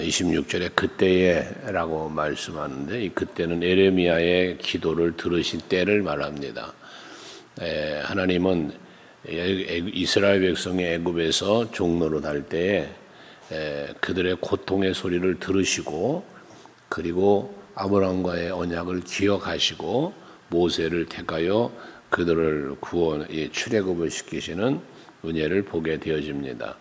26절에 그때에라고 말씀하는데 이 그때는 에레미야의 기도를 들으신 때를 말합니다. 하나님은 이스라엘 백성이 애굽에서 종노릇 할 때에 그들의 고통의 소리를 들으시고 그리고 아브라함과의 언약을 기억하시고 모세를 택하여 그들을 출애굽을 시키시는 은혜를 보게 되어집니다.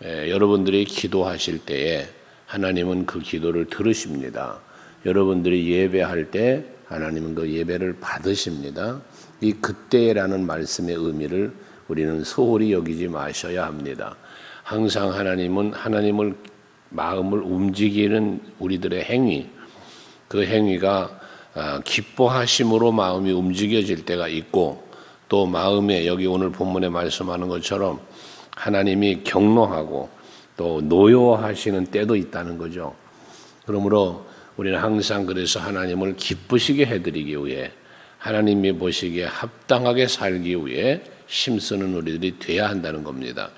여러분들이 기도하실 때에 하나님은 그 기도를 들으십니다. 여러분들이 예배할 때 하나님은 그 예배를 받으십니다. 이 그때라는 말씀의 의미를 우리는 소홀히 여기지 마셔야 합니다. 항상 하나님은 하나님을 마음을 움직이는 우리들의 행위, 그 행위가 기뻐하심으로 마음이 움직여질 때가 있고 또 마음에 여기 오늘 본문에 말씀하는 것처럼 하나님이 격노하고 또 노여하시는 때도 있다는 거죠. 그러므로 우리는 항상 그래서 하나님을 기쁘시게 해드리기 위해 하나님이 보시기에 합당하게 살기 위해 힘쓰는 우리들이 돼야 한다는 겁니다.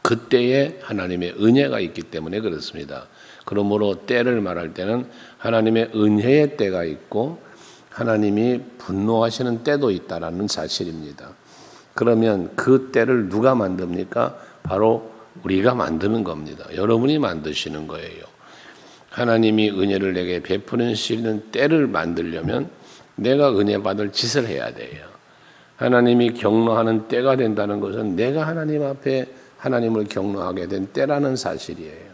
그때에 하나님의 은혜가 있기 때문에 그렇습니다. 그러므로 때를 말할 때는 하나님의 은혜의 때가 있고 하나님이 분노하시는 때도 있다라는 사실입니다. 그러면 그 때를 누가 만듭니까? 바로 우리가 만드는 겁니다. 여러분이 만드시는 거예요. 하나님이 은혜를 내게 베푸시는 때를 만들려면 내가 은혜 받을 짓을 해야 돼요. 하나님이 격노하는 때가 된다는 것은 내가 하나님 앞에 하나님을 격노하게 된 때라는 사실이에요.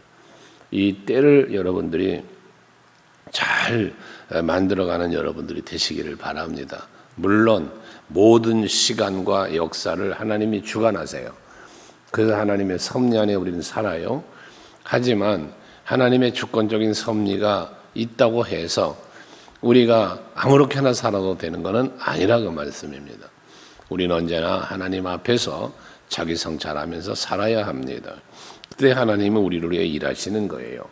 이 때를 여러분들이 잘 만들어가는 여러분들이 되시기를 바랍니다. 물론 모든 시간과 역사를 하나님이 주관하세요. 그래서 하나님의 섭리 안에 우리는 살아요. 하지만 하나님의 주권적인 섭리가 있다고 해서 우리가 아무렇게나 살아도 되는 것은 아니라 그 말씀입니다. 우리는 언제나 하나님 앞에서 자기 성찰하면서 살아야 합니다. 그때 하나님은 우리를 위해 일하시는 거예요.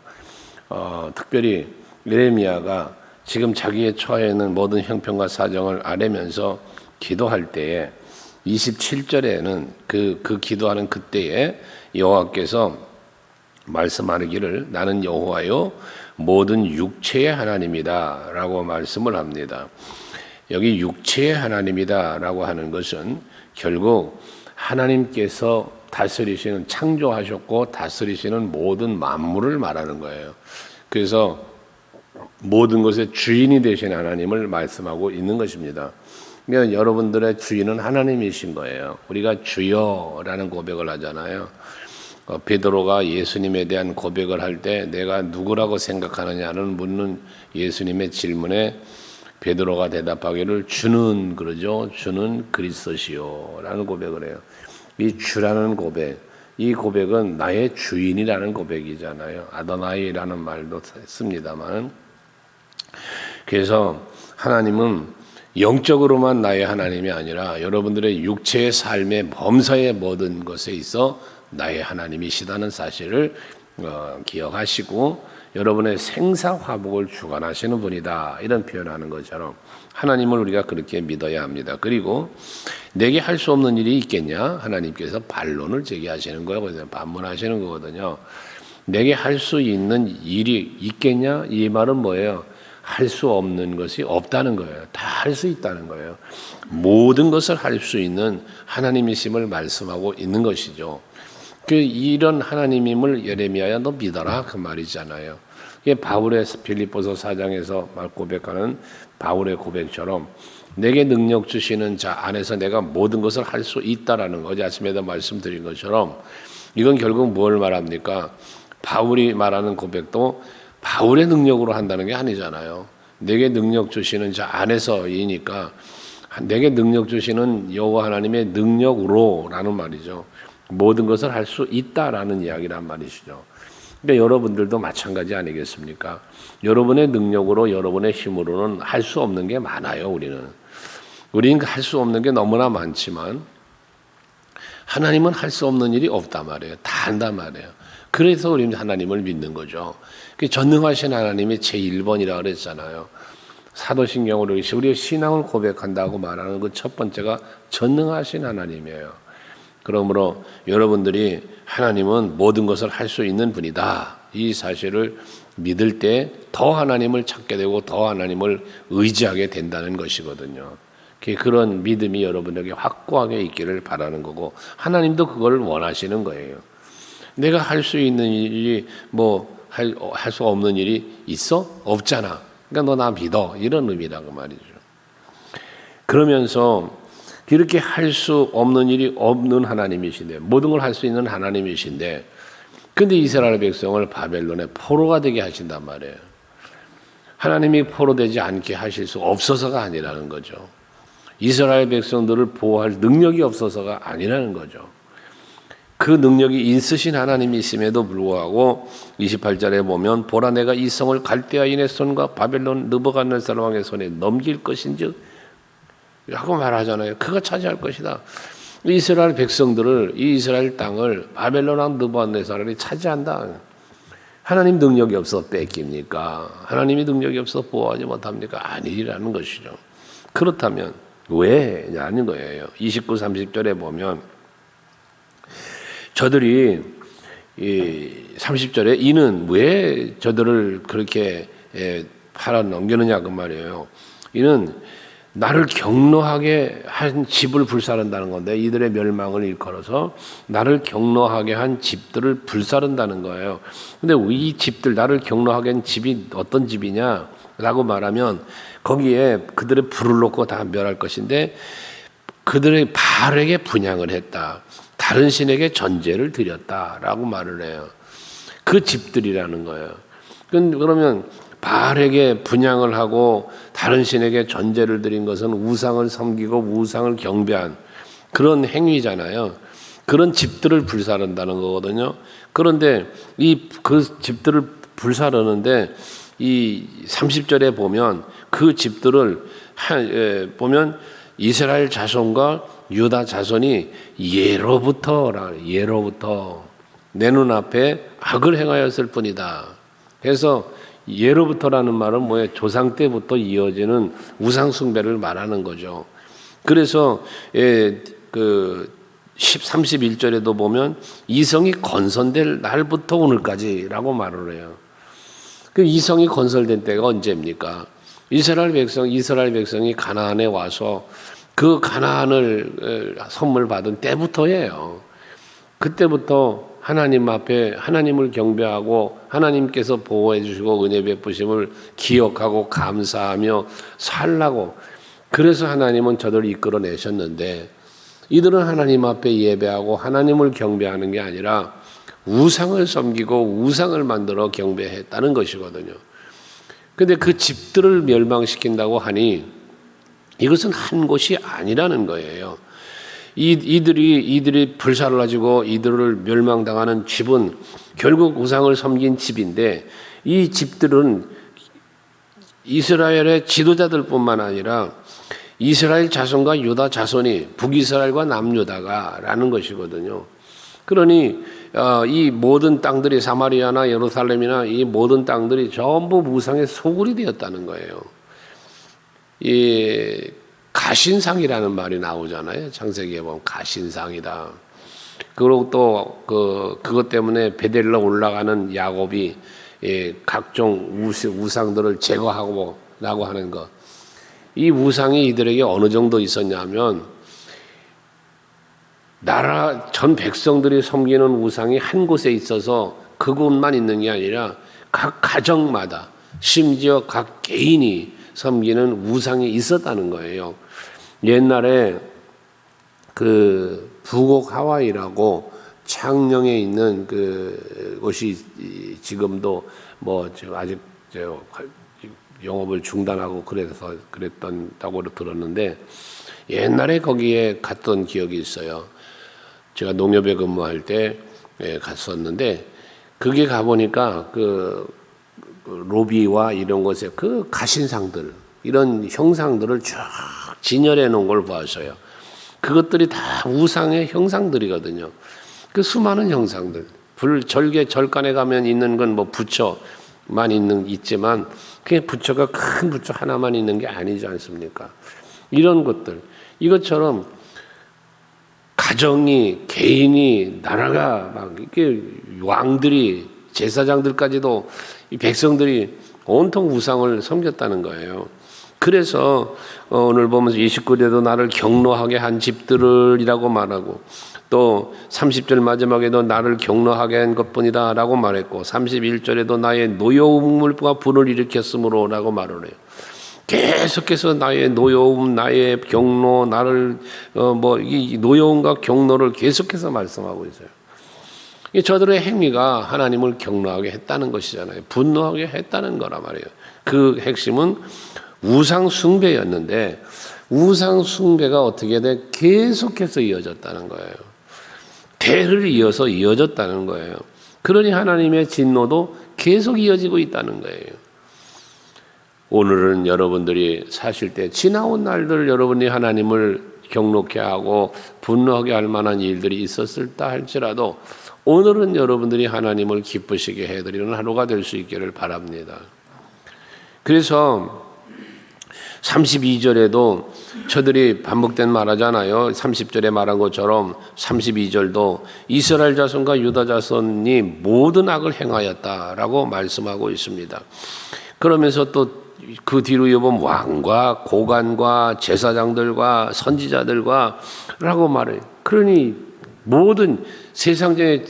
특별히 예레미야가 지금 자기의 처해 있는 모든 형편과 사정을 아뢰면서 기도할 때에 27절에는 그 기도하는 그때에 여호와께서 말씀하기를 나는 여호와요 모든 육체의 하나님이다 라고 말씀을 합니다. 여기 육체의 하나님이다 라고 하는 것은 결국 하나님께서 다스리시는 창조하셨고 다스리시는 모든 만물을 말하는 거예요. 그래서 모든 것의 주인이 되신 하나님을 말씀하고 있는 것입니다. 그러니까 여러분들의 주인은 하나님이신 거예요. 우리가 주여라는 고백을 하잖아요. 베드로가 예수님에 대한 고백을 할 때 내가 누구라고 생각하느냐는 묻는 예수님의 질문에 베드로가 대답하기를 주는 그러죠. 주는 그리스도시요라는 고백을 해요. 이 주라는 고백, 이 고백은 나의 주인이라는 고백이잖아요. 아도나이라는 말도 씁니다만, 그래서 하나님은 영적으로만 나의 하나님이 아니라 여러분들의 육체의 삶의 범사의 모든 것에 있어 나의 하나님이시다는 사실을 기억하시고 여러분의 생사화복을 주관하시는 분이다 이런 표현하는 것처럼 하나님을 우리가 그렇게 믿어야 합니다. 그리고 내게 할 수 없는 일이 있겠냐? 하나님께서 반론을 제기하시는 거예요. 반문하시는 거거든요. 내게 할 수 있는 일이 있겠냐? 이 말은 뭐예요? 할 수 없는 것이 없다는 거예요. 다 할 수 있다는 거예요. 모든 것을 할 수 있는 하나님이심을 말씀하고 있는 것이죠. 이런 하나님임을 예레미야야 너 믿어라 그 말이잖아요. 이게 바울의 빌립보서 4장에서 말 고백하는 바울의 고백처럼 내게 능력 주시는 자 안에서 내가 모든 것을 할 수 있다라는 거지. 아침에도 말씀드린 것처럼 이건 결국 뭘 말합니까? 바울이 말하는 고백도 바울의 능력으로 한다는 게 아니잖아요. 내게 능력 주시는 자 안에서이니까 내게 능력 주시는 여호와 하나님의 능력으로라는 말이죠. 모든 것을 할 수 있다라는 이야기란 말이시죠. 그러니까 여러분들도 마찬가지 아니겠습니까? 여러분의 능력으로 여러분의 힘으로는 할 수 없는 게 많아요. 우리는 할 수 없는 게 너무나 많지만 하나님은 할 수 없는 일이 없단 말이에요. 다 한단 말이에요. 그래서 우리는 하나님을 믿는 거죠. 전능하신 하나님이 제1번이라고 그랬잖아요. 사도신경으로 우리가 신앙을 고백한다고 말하는 그 첫 번째가 전능하신 하나님이에요. 그러므로 여러분들이 하나님은 모든 것을 할 수 있는 분이다 이 사실을 믿을 때 더 하나님을 찾게 되고 더 하나님을 의지하게 된다는 것이거든요. 그런 믿음이 여러분에게 확고하게 있기를 바라는 거고 하나님도 그걸 원하시는 거예요. 내가 할 수 있는 일이 할 수 없는 일이 있어? 없잖아. 그러니까 너 나 믿어. 이런 의미라고 말이죠. 그러면서 이렇게 할 수 없는 일이 없는 하나님이신데 모든 걸 할 수 있는 하나님이신데 근데 이스라엘 백성을 바벨론의 포로가 되게 하신단 말이에요. 하나님이 포로되지 않게 하실 수 없어서가 아니라는 거죠. 이스라엘 백성들을 보호할 능력이 없어서가 아니라는 거죠. 그 능력이 있으신 하나님이 있음에도 불구하고 28절에 보면 보라 내가 이 성을 갈대아인의 손과 바벨론 느부갓네살 왕의 손에 넘길 것인즉 라고 말하잖아요. 그가 차지할 것이다. 이스라엘 백성들을 이 이스라엘 땅을 바벨론 왕 느부갓네살이 차지한다. 하나님 능력이 없어 뺏깁니까? 하나님이 능력이 없어 보호하지 못합니까? 아니라는 것이죠. 그렇다면 왜? 아닌 거예요. 29, 30절에 보면 저들이 30절에 이는 왜 저들을 그렇게 팔아 넘기느냐 그 말이에요. 이는 나를 경노하게 한 집을 불사른다는 건데 이들의 멸망을 일컬어서 나를 경노하게 한 집들을 불사른다는 거예요. 근데 이 집들 나를 경노하게 한 집이 어떤 집이냐라고 말하면 거기에 그들의 불을 놓고 다 멸할 것인데 그들의 바알에게 분향을 했다. 다른 신에게 전제를 드렸다라고 말을 해요. 그 집들이라는 거예요. 그러면 바알에게 분향을 하고 다른 신에게 전제를 드린 것은 우상을 섬기고 우상을 경배한 그런 행위잖아요. 그런 집들을 불사른다는 거거든요. 그런데 그 집들을 불사르는데 이 30절에 보면 그 집들을 보면 이스라엘 자손과 유다 자손이 예로부터 내 눈앞에 악을 행하였을 뿐이다. 그래서 예로부터라는 말은 뭐예요? 조상 때부터 이어지는 우상 숭배를 말하는 거죠. 그래서 31절에도 보면 이성이 건설될 날부터 오늘까지라고 말을 해요. 그 이성이 건설된 때가 언제입니까? 이스라엘 백성이 가나안에 와서 그 가나안을 선물 받은 때부터예요. 그때부터 하나님 앞에 하나님을 경배하고 하나님께서 보호해 주시고 은혜 베푸심을 기억하고 감사하며 살라고 그래서 하나님은 저들을 이끌어내셨는데 이들은 하나님 앞에 예배하고 하나님을 경배하는 게 아니라 우상을 섬기고 우상을 만들어 경배했다는 것이거든요. 근데 그 집들을 멸망시킨다고 하니 이것은 한 곳이 아니라는 거예요. 이들이 불사를 가지고 이들을 멸망당하는 집은 결국 우상을 섬긴 집인데 이 집들은 이스라엘의 지도자들뿐만 아니라 이스라엘 자손과 유다 자손이 북이스라엘과 남유다가라는 것이거든요. 그러니 이 모든 땅들이 사마리아나 예루살렘이나 이 모든 땅들이 전부 우상의 소굴이 되었다는 거예요. 이 가신상이라는 말이 나오잖아요. 창세기에 보면 가신상이다. 그리고 또 그것 때문에 베델로 올라가는 야곱이 각종 우상들을 제거하고라고 하는 것. 이 우상이 이들에게 어느 정도 있었냐면 나라 전 백성들이 섬기는 우상이 한 곳에 있어서 그곳만 있는 게 아니라 각 가정마다 심지어 각 개인이 섬기는 우상이 있었다는 거예요. 옛날에 그 북옥 하와이라고 창녕에 있는 그 곳이 지금도 뭐 아직 영업을 중단하고 그랬다고 들었는데 옛날에 거기에 갔던 기억이 있어요. 제가 농협에 근무할 때 갔었는데 거기 가보니까 그 로비와 이런 곳에 그 가신상들 이런 형상들을 쭉 진열해 놓은 걸 보았어요. 그것들이 다 우상의 형상들이거든요. 그 수많은 형상들 절간에 가면 있는 건 뭐 부처만 있지만 그게 부처가 큰 부처 하나만 있는 게 아니지 않습니까? 이런 것들 이것처럼 가정이 개인이 나라가 막 이렇게 왕들이 제사장들까지도 이 백성들이 온통 우상을 섬겼다는 거예요. 그래서 오늘 보면서 29절에도 나를 경노하게 한 집들이라고 말하고, 또 30절 마지막에도 나를 경노하게 한 것뿐이다 라고 말했고, 31절에도 나의 노여움과 분을 일으켰으므로 라고 말을 해요. 계속해서 나의 노여움, 나의 경노, 나를 이 노여움과 경노를 계속해서 말씀하고 있어요. 저들의 행위가 하나님을 경노하게 했다는 것이잖아요. 분노하게 했다는 거란 말이에요. 그 핵심은 우상 숭배였는데, 우상 숭배가 어떻게 돼? 계속해서 이어졌다는 거예요. 대를 이어서 이어졌다는 거예요. 그러니 하나님의 진노도 계속 이어지고 있다는 거예요. 오늘은 여러분들이 사실 때 지나온 날들 여러분이 하나님을 경노케 하고 분노하게 할 만한 일들이 있었을다 할지라도 오늘은 여러분들이 하나님을 기쁘시게 해드리는 하루가 될 수 있기를 바랍니다. 그래서 32절에도 저들이 반복된 말하잖아요. 30절에 말한 것처럼 32절도 이스라엘 자손과 유다 자손이 모든 악을 행하였다라고 말씀하고 있습니다. 그러면서 또 그 뒤로 이어본 왕과 고관과 제사장들과 선지자들과 라고 말해요. 그러니 모든 세상의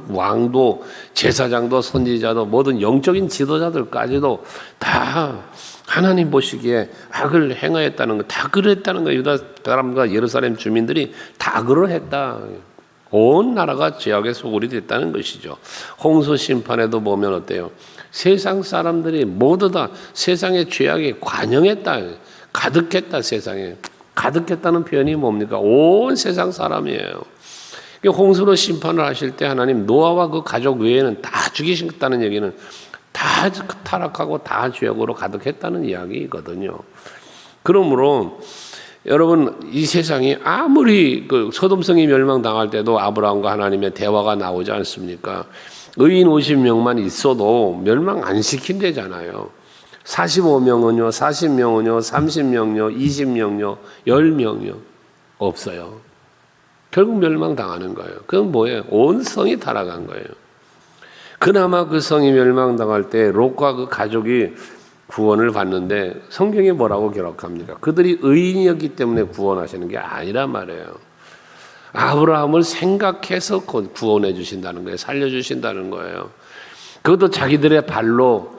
왕도 제사장도 선지자도 모든 영적인 지도자들까지도 다 하나님 보시기에 악을 행하였다는 거, 다 그랬다는 거예요. 유다 사람과 예루살렘 주민들이 다 그러했다. 온 나라가 죄악의 소굴이 됐다는 것이죠. 홍수 심판에도 보면 어때요? 세상 사람들이 모두 다 세상의 죄악에 관영했다, 가득했다. 세상에 가득했다는 표현이 뭡니까? 온 세상 사람이에요. 홍수로 심판을 하실 때 하나님 노아와 그 가족 외에는 다 죽이셨다는 얘기는 다 타락하고 다 죄악으로 가득했다는 이야기거든요. 그러므로 여러분, 이 세상이 아무리 그 소돔성이 멸망당할 때도 아브라함과 하나님의 대화가 나오지 않습니까? 의인 50명만 있어도 멸망 안 시킨대잖아요. 45명은요, 40명은요, 30명요, 20명요, 10명요. 없어요. 결국 멸망당하는 거예요. 그건 뭐예요? 온 성이 타락한 거예요. 그나마 그 성이 멸망당할 때 롯과 그 가족이 구원을 받는데 성경에 뭐라고 기록합니까? 그들이 의인이었기 때문에 구원하시는 게 아니란 말이에요. 아브라함을 생각해서 구원해 주신다는 거예요. 살려주신다는 거예요. 그것도 자기들의 발로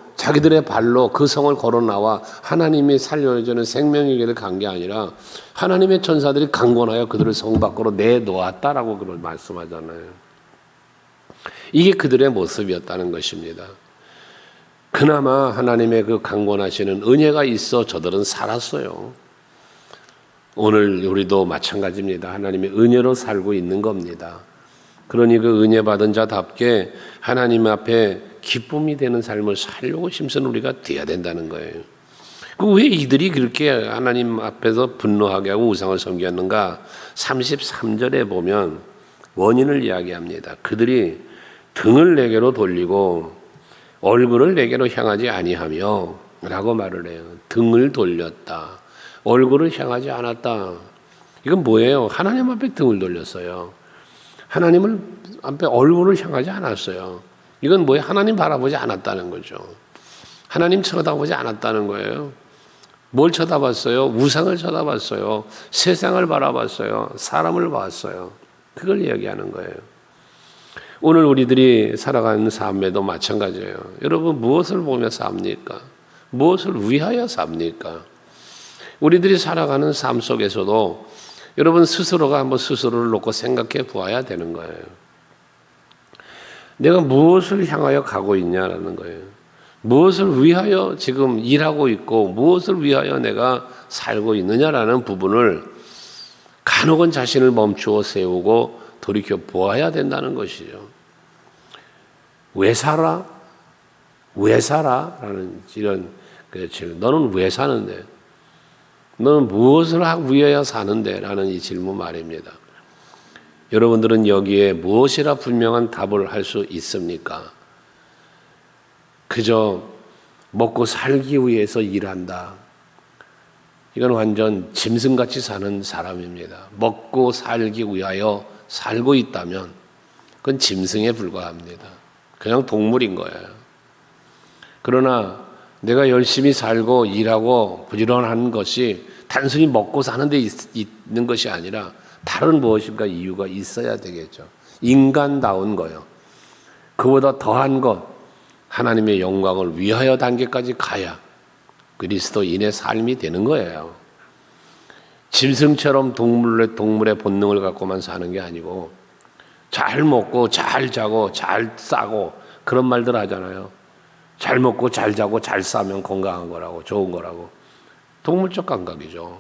그 성을 걸어 나와 하나님이 살려주는 생명의 길을 간 게 아니라 하나님의 천사들이 강권하여 그들을 성 밖으로 내놓았다라고 그걸 말씀하잖아요. 이게 그들의 모습이었다는 것입니다. 그나마 하나님의 그 강권하시는 은혜가 있어 저들은 살았어요. 오늘 우리도 마찬가지입니다. 하나님의 은혜로 살고 있는 겁니다. 그러니 그 은혜 받은 자답게 하나님 앞에 기쁨이 되는 삶을 살려고 힘쓰는 우리가 돼야 된다는 거예요. 왜 이들이 그렇게 하나님 앞에서 분노하게 하고 우상을 섬겼는가? 33절에 보면 원인을 이야기합니다. 그들이 등을 내게로 돌리고 얼굴을 내게로 향하지 아니하며 라고 말을 해요. 등을 돌렸다. 얼굴을 향하지 않았다. 이건 뭐예요? 하나님 앞에 등을 돌렸어요. 하나님을 앞에 얼굴을 향하지 않았어요. 이건 뭐예요? 하나님 바라보지 않았다는 거죠. 하나님 쳐다보지 않았다는 거예요. 뭘 쳐다봤어요? 우상을 쳐다봤어요. 세상을 바라봤어요. 사람을 봤어요. 그걸 이야기하는 거예요. 오늘 우리들이 살아가는 삶에도 마찬가지예요. 여러분, 무엇을 보며 삽니까? 무엇을 위하여 삽니까? 우리들이 살아가는 삶 속에서도 여러분 스스로가 한번 스스로를 놓고 생각해 보아야 되는 거예요. 내가 무엇을 향하여 가고 있냐라는 거예요. 무엇을 위하여 지금 일하고 있고 무엇을 위하여 내가 살고 있느냐라는 부분을 간혹은 자신을 멈추어 세우고 돌이켜 보아야 된다는 것이죠. 왜 살아? 왜 살아? 라는 이런 질문. 너는 왜 사는데? 너는 무엇을 위하여 사는데? 라는 이 질문 말입니다. 여러분들은 여기에 무엇이라 분명한 답을 할 수 있습니까? 그저 먹고 살기 위해서 일한다. 이건 완전 짐승같이 사는 사람입니다. 먹고 살기 위하여 살고 있다면 그건 짐승에 불과합니다. 그냥 동물인 거예요. 그러나 내가 열심히 살고 일하고 부지런한 것이 단순히 먹고 사는 데 있는 것이 아니라 다른 무엇인가 이유가 있어야 되겠죠. 인간다운 거요. 그보다 더한 것, 하나님의 영광을 위하여 단계까지 가야 그리스도인의 삶이 되는 거예요. 짐승처럼 동물의 본능을 갖고만 사는 게 아니고 잘 먹고 잘 자고 잘 싸고 그런 말들 하잖아요. 잘 먹고 잘 자고 잘 싸면 건강한 거라고, 좋은 거라고. 동물적 감각이죠.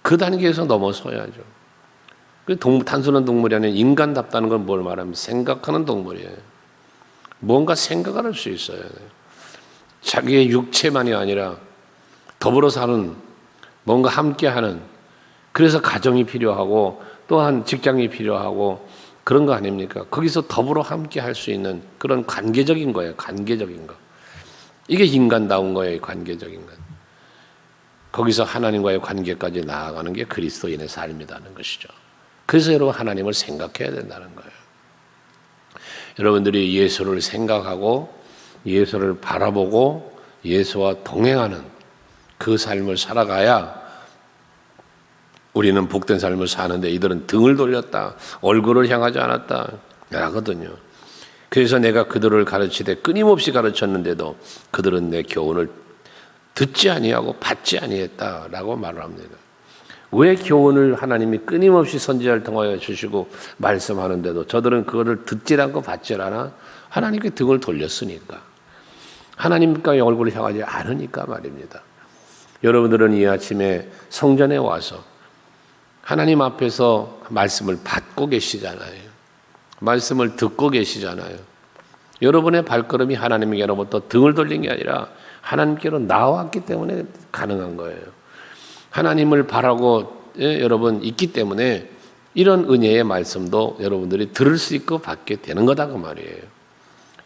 그 단계에서 넘어서야죠. 단순한 동물이 아니라 인간답다는 건 뭘 말하면 생각하는 동물이에요. 뭔가 생각을 할 수 있어요. 자기의 육체만이 아니라 더불어 사는, 뭔가 함께하는, 그래서 가정이 필요하고 또한 직장이 필요하고 그런 거 아닙니까? 거기서 더불어 함께 할 수 있는 그런 관계적인 거예요. 관계적인 거. 이게 인간다운 거예요. 관계적인 것. 거기서 하나님과의 관계까지 나아가는 게 그리스도인의 삶이라는 것이죠. 그래서 여러분 하나님을 생각해야 된다는 거예요. 여러분들이 예수를 생각하고 예수를 바라보고 예수와 동행하는 그 삶을 살아가야 우리는 복된 삶을 사는데 이들은 등을 돌렸다. 얼굴을 향하지 않았다. 라거든요. 그래서 내가 그들을 가르치되 끊임없이 가르쳤는데도 그들은 내 교훈을 듣지 아니하고 받지 아니했다라고 말을 합니다. 왜 교훈을 하나님이 끊임없이 선지자를 통하여 주시고 말씀하는데도 저들은 그거를 듣지 않고 받지 않아? 하나님께 등을 돌렸으니까. 하나님과의 얼굴을 향하지 않으니까 말입니다. 여러분들은 이 아침에 성전에 와서 하나님 앞에서 말씀을 받고 계시잖아요. 말씀을 듣고 계시잖아요. 여러분의 발걸음이 하나님께로부터 등을 돌린 게 아니라 하나님께로 나왔기 때문에 가능한 거예요. 하나님을 바라고 여러분 있기 때문에 이런 은혜의 말씀도 여러분들이 들을 수 있고 받게 되는 거다 그 말이에요.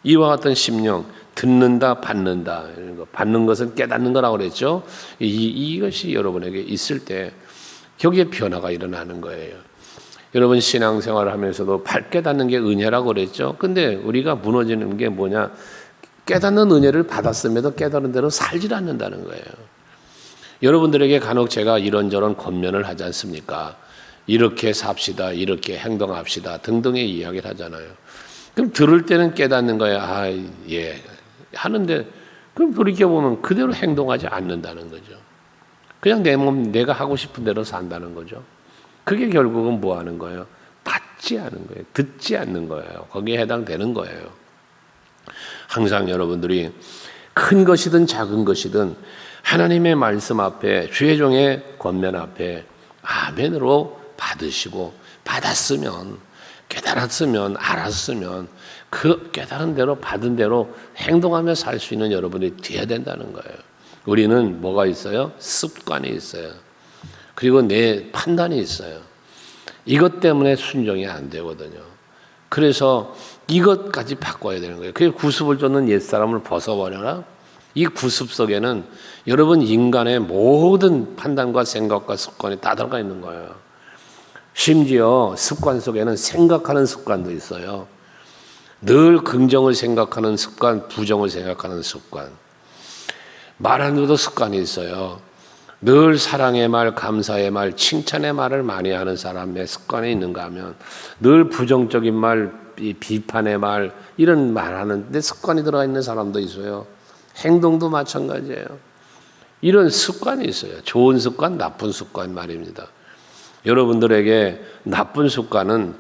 이와 같은 심령, 듣는다, 받는다. 이런 거. 받는 것은 깨닫는 거라고 그랬죠. 이것이 여러분에게 있을 때 여기에 변화가 일어나는 거예요. 여러분 신앙생활을 하면서도 깨닫는 게 은혜라고 그랬죠. 근데 우리가 무너지는 게 뭐냐? 깨닫는 은혜를 받았음에도 깨달은 대로 살질 않는다는 거예요. 여러분들에게 간혹 제가 이런저런 권면을 하지 않습니까? 이렇게 삽시다, 이렇게 행동합시다 등등의 이야기를 하잖아요. 그럼 들을 때는 깨닫는 거예요. 아, 예. 하는데 그럼 돌이켜보면 그대로 행동하지 않는다는 거죠. 그냥 내 몸, 내가 하고 싶은 대로 산다는 거죠. 그게 결국은 뭐 하는 거예요? 받지 않는 거예요. 듣지 않는 거예요. 거기에 해당되는 거예요. 항상 여러분들이 큰 것이든 작은 것이든 하나님의 말씀 앞에 주의 종의 권면 앞에 아멘으로 받으시고 받았으면 깨달았으면 알았으면 그 깨달은 대로 받은 대로 행동하며 살 수 있는 여러분이 되어야 된다는 거예요. 우리는 뭐가 있어요? 습관이 있어요. 그리고 내 판단이 있어요. 이것 때문에 순종이 안 되거든요. 그래서 이것까지 바꿔야 되는 거예요. 그게 구습을 쫓는 옛사람을 벗어버려라. 이 구습 속에는 여러분 인간의 모든 판단과 생각과 습관이 다 들어가 있는 거예요. 심지어 습관 속에는 생각하는 습관도 있어요. 늘 긍정을 생각하는 습관, 부정을 생각하는 습관. 말하는 것도 습관이 있어요. 늘 사랑의 말, 감사의 말, 칭찬의 말을 많이 하는 사람의 습관이 있는가 하면 늘 부정적인 말, 비판의 말 이런 말하는 데 습관이 들어가 있는 사람도 있어요. 행동도 마찬가지예요. 이런 습관이 있어요. 좋은 습관, 나쁜 습관 말입니다. 여러분들에게 나쁜 습관은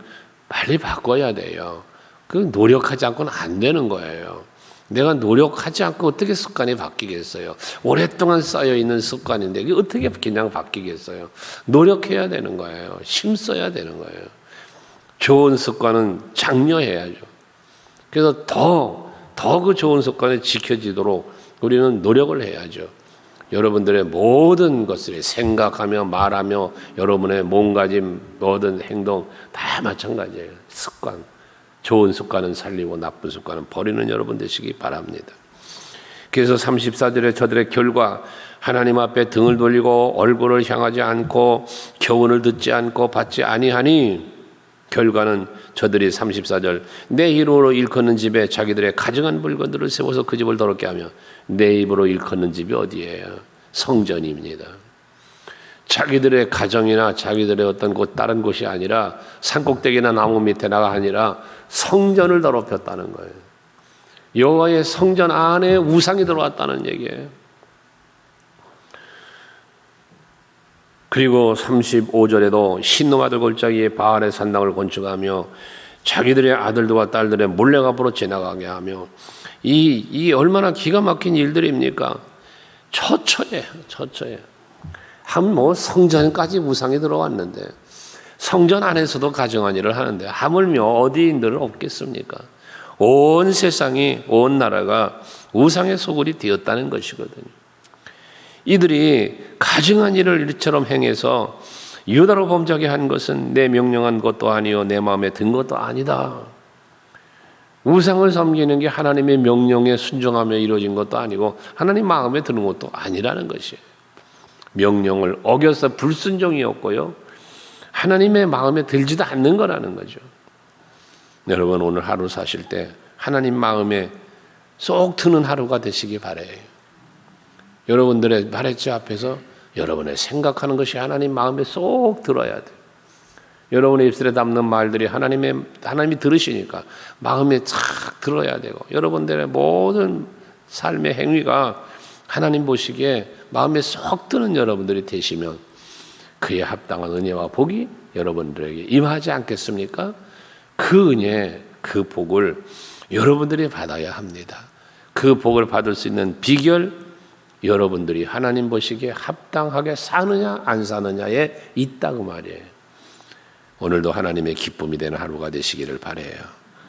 빨리 바꿔야 돼요. 그 노력하지 않고는 안 되는 거예요. 내가 노력하지 않고 어떻게 습관이 바뀌겠어요? 오랫동안 쌓여있는 습관인데 이게 어떻게 그냥 바뀌겠어요? 노력해야 되는 거예요. 힘써야 되는 거예요. 좋은 습관은 장려해야죠. 그래서 더 그 좋은 습관이 지켜지도록 우리는 노력을 해야죠. 여러분들의 모든 것을 생각하며 말하며 여러분의 몸가짐 모든 행동 다 마찬가지예요. 습관. 좋은 습관은 살리고 나쁜 습관은 버리는 여러분 되시기 바랍니다. 그래서 34절에 저들의 결과 하나님 앞에 등을 돌리고 얼굴을 향하지 않고 교훈을 듣지 않고 받지 아니하니 결과는 저들이 34절 내 입으로 일컫는 집에 자기들의 가증한 물건들을 세워서 그 집을 더럽게 하며 내 입으로 일컫는 집이 어디예요? 성전입니다. 자기들의 가정이나 자기들의 어떤 곳 다른 곳이 아니라 산꼭대기나 나무 밑에나가 아니라 성전을 더럽혔다는 거예요. 여호와의 성전 안에 우상이 들어왔다는 얘기예요. 그리고 35절에도 신놈 아들 골짜기에 바알의 산당을 건축하며 자기들의 아들들과 딸들의 몰래 앞으로 지나가게 하며 이 얼마나 기가 막힌 일들입니까? 처처예요. 한 성전까지 우상이 들어왔는데 성전 안에서도 가증한 일을 하는데 하물며 어디인들 없겠습니까? 온 세상이 온 나라가 우상의 소굴이 되었다는 것이거든요. 이들이 가증한 일을 이처럼 행해서 유다로 범죄하게 한 것은 내 명령한 것도 아니요 내 마음에 든 것도 아니다. 우상을 섬기는 게 하나님의 명령에 순종하며 이루어진 것도 아니고 하나님 마음에 드는 것도 아니라는 것이에요. 명령을 어겨서 불순종이었고요. 하나님의 마음에 들지도 않는 거라는 거죠. 여러분 오늘 하루 사실 때 하나님 마음에 쏙 드는 하루가 되시기 바라요. 여러분들의 말했지 앞에서 여러분의 생각하는 것이 하나님 마음에 쏙 들어야 돼요. 여러분의 입술에 담는 말들이 하나님이 들으시니까 마음에 착 들어야 되고 여러분들의 모든 삶의 행위가 하나님 보시기에 마음에 쏙 드는 여러분들이 되시면 그에 합당한 은혜와 복이 여러분들에게 임하지 않겠습니까? 그 은혜, 그 복을 여러분들이 받아야 합니다. 그 복을 받을 수 있는 비결 여러분들이 하나님 보시기에 합당하게 사느냐 안 사느냐에 있다고 말이에요. 오늘도 하나님의 기쁨이 되는 하루가 되시기를 바라요.